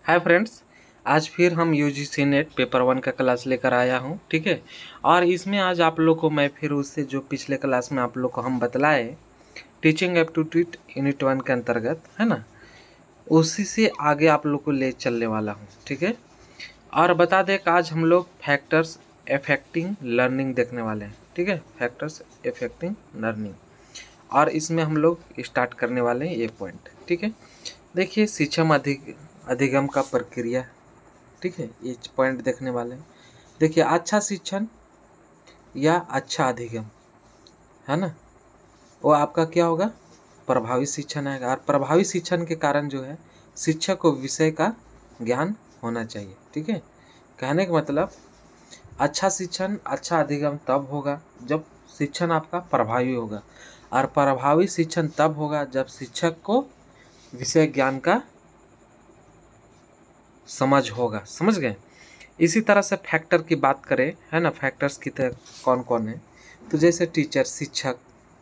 Hi friends, आज फिर हम यूजीसी नेट पेपर 1 का क्लास लेकर आया हूँ। ठीक है। और इसमें आज आप लोग को मैं फिर उससे जो पिछले क्लास में आप लोग को हम बतलाए टीचिंग एप्टीट्यूड यूनिट 1 के अंतर्गत, है ना, उसी से आगे आप लोग को ले चलने वाला हूँ। ठीक है। और बता दें कि आज हम लोग फैक्टर्स एफेक्टिंग लर्निंग देखने वाले हैं। ठीक है, फैक्टर्स एफेक्टिंग लर्निंग। और इसमें हम लोग स्टार्ट करने वाले हैं ये पॉइंट। ठीक है। देखिए, शिक्षण अधिगम का प्रक्रिया। ठीक है, ये पॉइंट देखने वाले हैं। देखिए, अच्छा शिक्षण या अच्छा अधिगम, है ना, वो आपका क्या होगा, प्रभावी शिक्षण आएगा। और प्रभावी शिक्षण के कारण जो है शिक्षक को विषय का ज्ञान होना चाहिए। ठीक है। कहने का मतलब अच्छा शिक्षण अच्छा अधिगम तब होगा जब शिक्षण आपका प्रभावी होगा, और प्रभावी शिक्षण तब होगा जब शिक्षक को विषय ज्ञान का समझ होगा। समझ गए। इसी तरह से फैक्टर की बात करें, है ना, फैक्टर्स की तरह कौन कौन है, तो जैसे टीचर, शिक्षक,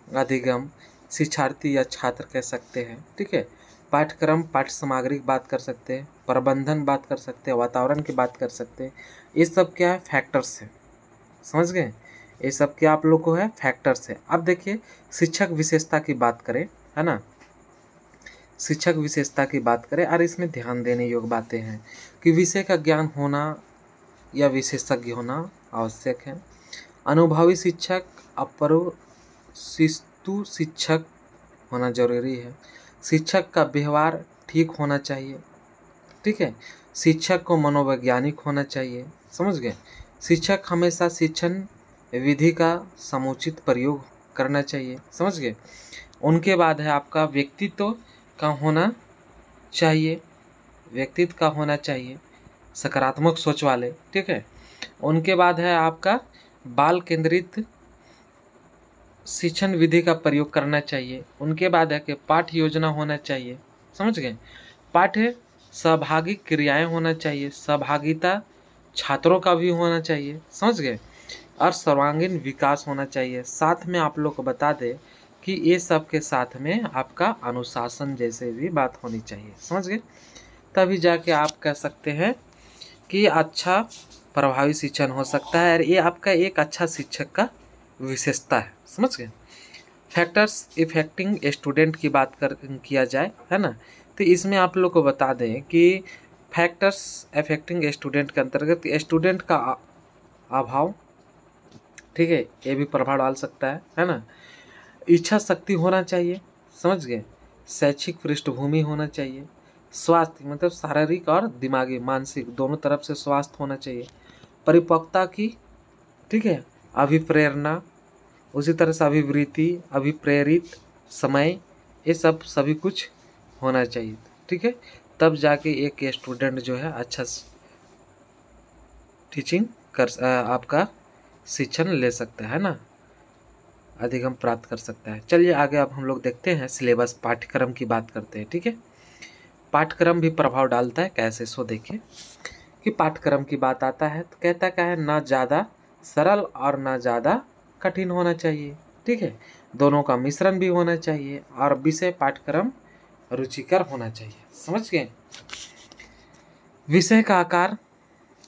अधिगम, शिक्षार्थी या छात्र कह सकते हैं। ठीक है। पाठ्यक्रम, पाठ्य सामग्री की बात कर सकते हैं, प्रबंधन बात कर सकते हैं, वातावरण की बात कर सकते हैं। ये सब क्या है, फैक्टर्स है। समझ गए। ये सब क्या आप लोग को है, फैक्टर्स है। अब देखिए, शिक्षक विशेषता की बात करें, है ना, शिक्षक विशेषता की बात करें, और इसमें ध्यान देने योग्य बातें हैं कि विषय का ज्ञान होना या विशेषज्ञ होना आवश्यक है। अनुभवी शिक्षक, अपरिशिष्टु शिक्षक होना जरूरी है। शिक्षक का व्यवहार ठीक होना चाहिए। ठीक है। शिक्षक को मनोवैज्ञानिक होना चाहिए। समझ गए। शिक्षक हमेशा शिक्षण विधि का समुचित प्रयोग करना चाहिए। समझ गए। उनके बाद है आपका व्यक्तित्व का होना चाहिए, व्यक्तित्व का होना चाहिए, सकारात्मक सोच वाले। ठीक है। उनके बाद है आपका बाल केंद्रित शिक्षण विधि का प्रयोग करना चाहिए। उनके बाद है कि पाठ्य योजना होना चाहिए। समझ गए। पाठ्य सहभागी क्रियाएं होना चाहिए, सहभागिता छात्रों का भी होना चाहिए। समझ गए। और सर्वांगीण विकास होना चाहिए। साथ में आप लोग को बता दें कि ये सब के साथ में आपका अनुशासन जैसे भी बात होनी चाहिए। समझ गए। तभी जाके आप कह सकते हैं कि अच्छा प्रभावी शिक्षण हो सकता है, और ये आपका एक अच्छा शिक्षक का विशेषता है। समझ गए। फैक्टर्स इफेक्टिंग स्टूडेंट की बात किया जाए, है ना, तो इसमें आप लोग को बता दें कि फैक्टर्स अफेक्टिंग स्टूडेंट के अंतर्गत स्टूडेंट का अभाव, ठीक है, ये भी प्रभाव डाल सकता है ना। इच्छा शक्ति होना चाहिए। समझ गए। शैक्षिक पृष्ठभूमि होना चाहिए। स्वास्थ्य मतलब शारीरिक और दिमागी, मानसिक दोनों तरफ से स्वास्थ्य होना चाहिए। परिपक्वता की, ठीक है, अभिप्रेरणा, उसी तरह से अभिवृत्ति, अभिप्रेरित समय, ये सब सभी कुछ होना चाहिए। ठीक है। तब जाके एक स्टूडेंट जो है अच्छा टीचिंग कर आपका शिक्षण ले सकता है ना, अधिगम प्राप्त कर सकता है। चलिए आगे अब हम लोग देखते हैं सिलेबस, पाठ्यक्रम की बात करते हैं। ठीक है। पाठ्यक्रम भी प्रभाव डालता है, कैसे, सो देखिए कि पाठ्यक्रम की बात आता है तो कहता क्या है, ना ज़्यादा सरल और ना ज़्यादा कठिन होना चाहिए। ठीक है। दोनों का मिश्रण भी होना चाहिए, और विषय पाठ्यक्रम रुचिकर होना चाहिए। समझ गए। विषय का आकार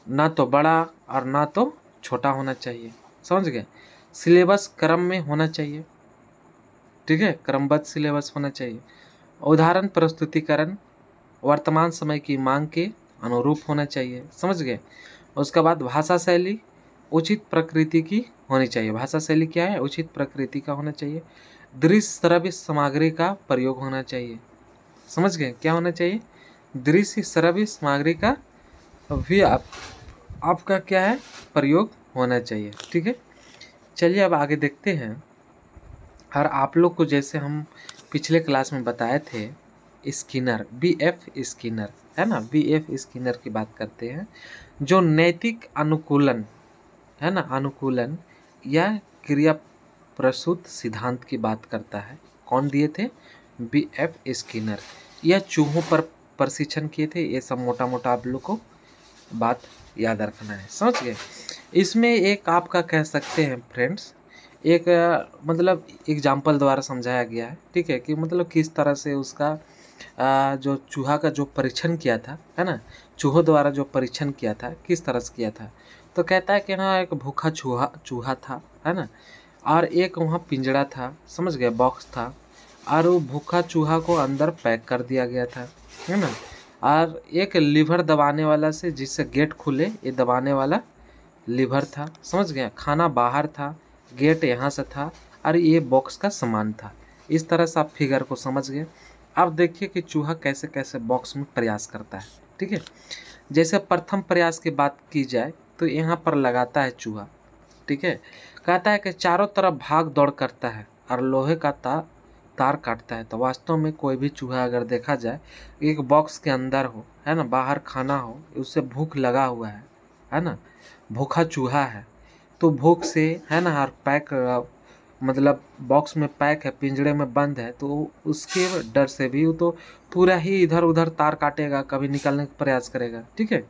ना तो बड़ा और ना तो छोटा होना चाहिए। समझ गए। सिलेबस क्रम में होना चाहिए। ठीक है, क्रमबद्ध सिलेबस होना चाहिए। उदाहरण प्रस्तुतिकरण वर्तमान समय की मांग के अनुरूप होना चाहिए। समझ गए। उसके बाद भाषा शैली उचित प्रकृति की होनी चाहिए। भाषा शैली क्या है, उचित प्रकृति का होना चाहिए। दृश्य श्रव्य सामग्री का प्रयोग होना चाहिए। समझ गए, क्या होना चाहिए, दृश्य श्रव्य सामग्री का भी आपका क्या है, प्रयोग होना चाहिए। ठीक है। चलिए अब आगे देखते हैं। और आप लोग को जैसे हम पिछले क्लास में बताए थे, स्किनर, BF स्किनर, है ना, BF स्किनर की बात करते हैं, जो नैतिक अनुकूलन, है ना, अनुकूलन या क्रिया प्रसूत सिद्धांत की बात करता है। कौन दिए थे, BF स्किनर। यह चूहों पर प्रशिक्षण किए थे। ये सब मोटा मोटा आप लोग को बात याद रखना है। समझ गए। इसमें एक आपका कह सकते हैं फ्रेंड्स, एक मतलब एग्जाम्पल द्वारा समझाया गया है। ठीक है, कि मतलब किस तरह से उसका जो चूहा का जो परीक्षण किया था, है ना, चूहों द्वारा जो परीक्षण किया था किस तरह से किया था। तो कहता है कि हाँ एक भूखा चूहा चूहा था, है ना, और एक वहाँ पिंजड़ा था, समझ गए, बॉक्स था, और वो भूखा चूहा को अंदर पैक कर दिया गया था, है ना, और एक लीवर दबाने वाला से जिससे गेट खुले, ये दबाने वाला लीवर था, समझ गए। खाना बाहर था, गेट यहाँ से था, और ये बॉक्स का सामान था। इस तरह से आप फिगर को समझ गए। अब देखिए कि चूहा कैसे कैसे बॉक्स में प्रयास करता है, ठीक है। जैसे प्रथम प्रयास की बात की जाए तो यहाँ पर लगाता है चूहा, ठीक है। कहता है कि चारों तरफ भाग दौड़ करता है और लोहे का तार काटता है। तो वास्तव में कोई भी चूहा अगर देखा जाए एक बॉक्स के अंदर हो, है ना, बाहर खाना हो, उससे भूख लगा हुआ है ना, भूखा चूहा है, तो भूख से, है ना, और पैक मतलब बॉक्स में पैक है, पिंजड़े में बंद है, तो उसके डर से भी वो तो पूरा ही इधर उधर तार काटेगा, कभी निकलने का प्रयास करेगा, ठीक है।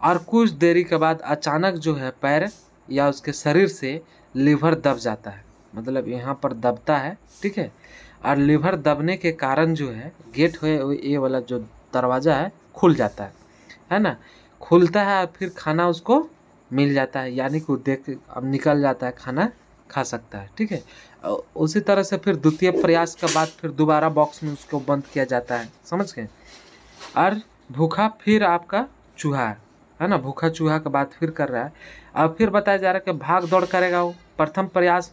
और कुछ देरी के बाद अचानक जो है पैर या उसके शरीर से लीवर दब जाता है, मतलब यहाँ पर दबता है, ठीक है। और लीवर दबने के कारण जो है गेट है ये वाला जो दरवाज़ा है खुल जाता है ना, खुलता है, और फिर खाना उसको मिल जाता है, यानी कि देख अब निकल जाता है, खाना खा सकता है, ठीक है। उसी तरह से फिर द्वितीय प्रयास के बाद फिर दोबारा बॉक्स में उसको बंद किया जाता है, समझ गए। और भूखा फिर आपका चूहा है ना, भूखा चूहा का बात फिर कर रहा है। अब फिर बताया जा रहा है कि भाग दौड़ करेगा वो प्रथम प्रयास,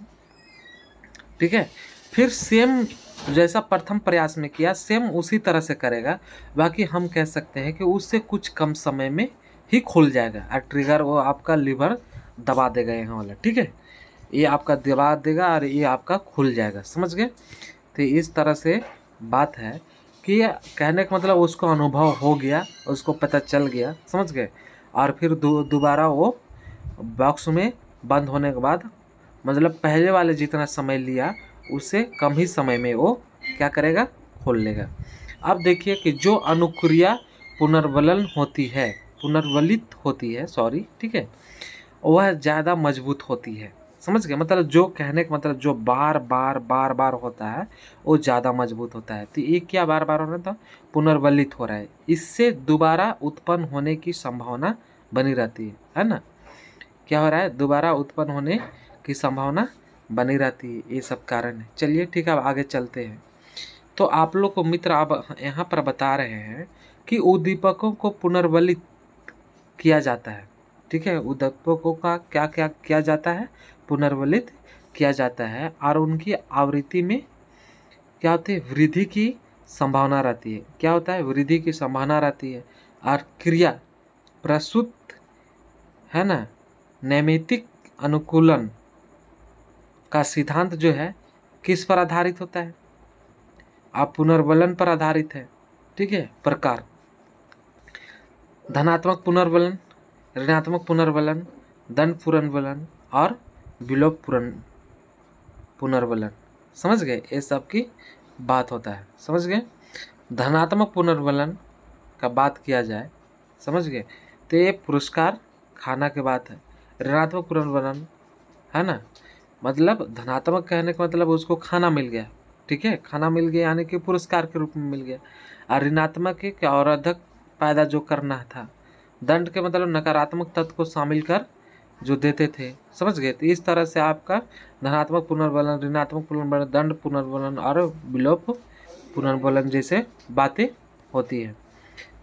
ठीक है। फिर सेम जैसा प्रथम प्रयास में किया सेम उसी तरह से करेगा, बाकी हम कह सकते हैं कि उससे कुछ कम समय में ही खुल जाएगा और ट्रिगर वो आपका लीवर दबा देगा यहाँ वाला, ठीक है। ये आपका दबा देगा और ये आपका खुल जाएगा, समझ गए। तो इस तरह से बात है कि कहने का मतलब उसको अनुभव हो गया, उसको पता चल गया, समझ गए। और फिर दोबारा वो बॉक्स में बंद होने के बाद मतलब पहले वाले जितना समय लिया उससे कम ही समय में वो क्या करेगा, खोल लेगा। अब देखिए कि जो अनुक्रिया पुनर्वलन होती है, पुनर्वलित होती है, सॉरी, ठीक है, वह ज़्यादा मजबूत होती है, समझ गए। मतलब जो कहने का मतलब जो बार बार होता है वो ज़्यादा मजबूत होता है। तो ये क्या बार बार हो रहा था, पुनर्वलित हो रहा है, इससे दोबारा उत्पन्न होने की संभावना बनी रहती है ना। क्या हो रहा है, दोबारा उत्पन्न होने की संभावना बनी रहती है, ये सब कारण है। चलिए ठीक है, अब आगे चलते हैं। तो आप लोग को मित्र अब यहाँ पर बता रहे हैं कि उद्दीपकों को पुनर्वलित किया जाता है, ठीक है। उद्दीपकों का क्या क्या किया जाता है, पुनर्वलित किया जाता है, और उनकी आवृत्ति में क्या होती है, वृद्धि की संभावना रहती है। क्या होता है, वृद्धि की संभावना रहती है। और क्रिया प्रस्तुत, है ना, नैमित्तिक अनुकूलन का सिद्धांत जो है किस पर आधारित होता है, आप पुनर्वलन पर आधारित है, ठीक है। प्रकार धनात्मक पुनर्वलन, ऋणात्मक पुनर्वलन, दंड पुनर्वलन और विलोप पुनर्वलन, समझ गए। ये सब की बात होता है, समझ गए। धनात्मक पुनर्वलन का बात किया जाए, समझ गए, तो ये पुरस्कार खाना के बात है। ऋणात्मक पुनर्वलन, है ना, मतलब धनात्मक कहने का मतलब उसको खाना मिल गया, ठीक है, खाना मिल गया यानी कि पुरस्कार के रूप में मिल गया। और ऋणात्मक है कि अवरोधक पैदा जो करना था। दंड के मतलब नकारात्मक तत्व को शामिल कर जो देते थे, समझ गए। तो इस तरह से आपका धनात्मक पुनर्वलन, ऋणात्मक पुनर्वलन, दंड पुनर्वलन और विलोप पुनर्वलन जैसे बातें होती है।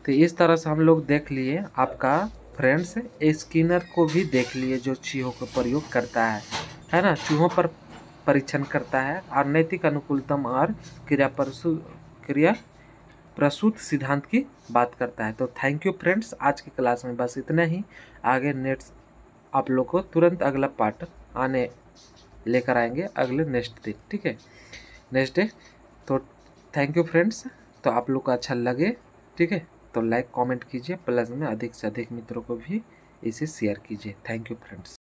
तो इस तरह से हम लोग देख लिए आपका फ्रेंड्स स्किनर को भी देख लिए जो चूहों का प्रयोग करता है ना, चूहों पर परीक्षण करता है और नैतिक अनुकूलतम और क्रिया प्रसूत सिद्धांत की बात करता है। तो थैंक यू फ्रेंड्स, आज की क्लास में बस इतना ही। आगे नेक्स्ट आप लोग को तुरंत अगला पार्ट आने लेकर आएंगे अगले नेक्स्ट दिन, ठीक है, नेक्स्ट डे। तो थैंक यू फ्रेंड्स। तो आप लोग को अच्छा लगे, ठीक है, तो लाइक कमेंट कीजिए, प्लस में अधिक से अधिक मित्रों को भी इसे शेयर कीजिए। Thank you friends.